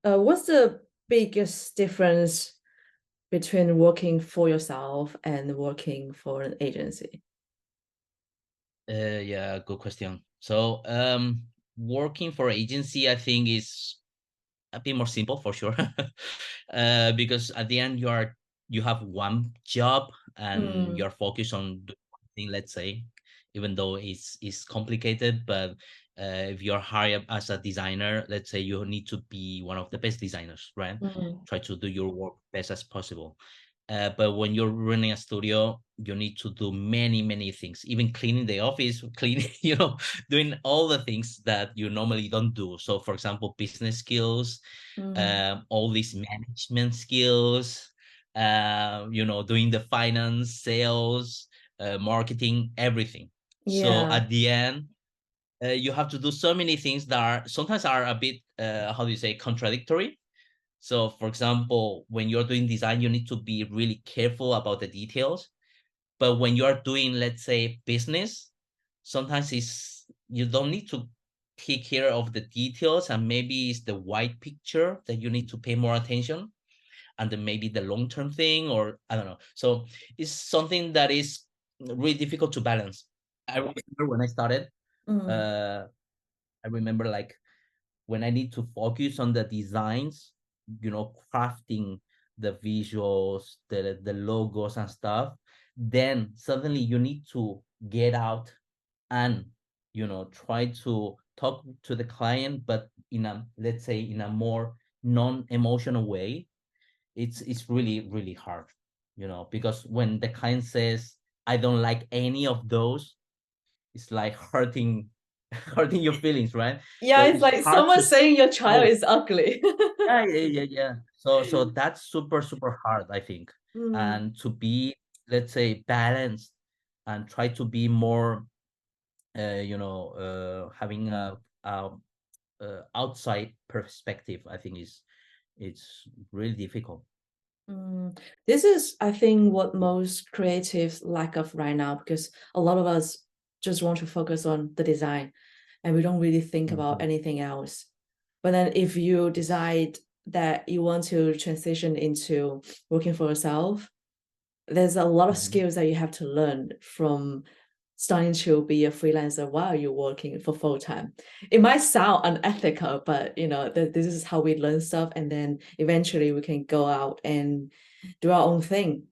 What's the biggest difference between working for yourself and working for an agency? Yeah, good question. So, working for agency, I think is a bit more simple for sure. Because at the end you have one job and Mm, you're focused on doing one thing, let's say, even though it's complicated, but if you're hired as a designer, let's say you need to be one of the best designers, right? mm, Try to do your work best as possible. But when you're running a studio, you need to do many things, even cleaning the office, cleaning, doing all the things that you normally don't do. So, for example, business skills, mm. all these management skills, doing the finance, sales, marketing, everything. So Yeah, at the end, you have to do so many things that are sometimes are a bit, how do you say, contradictory. So, for example, when you're doing design, you need to be really careful about the details. But when you're doing, let's say, business, sometimes you don't need to take care of the details, and maybe it's the wide picture that you need to pay more attention, and then maybe the long-term thing, or I don't know. So it's something that is really difficult to balance. I remember when I started, mm, uh, I remember like when I need to focus on the designs, crafting the visuals, the logos and stuff, then suddenly you need to get out and try to talk to the client, but in a, let's say, in a more non-emotional way. It's really hard, because when the client says, I don't like any of those, it's like hurting hurting your feelings, right? yeah, So it's it's like hard someone to saying your child oh is ugly. yeah. So that's super hard, I think. Mm, And to be, let's say, balanced and try to be more having a, outside perspective, I think is it's really difficult. mm. This is, I think, what most creatives lack of right now because a lot of us just want to focus on the design and we don't really think about Mhm, anything else. But then if you decide that you want to transition into working for yourself, there's a lot of mhm. skills that you have to learn from starting to be a freelancer while you're working for full time. It might sound unethical, but this is how we learn stuff, and then eventually we can go out and do our own thing.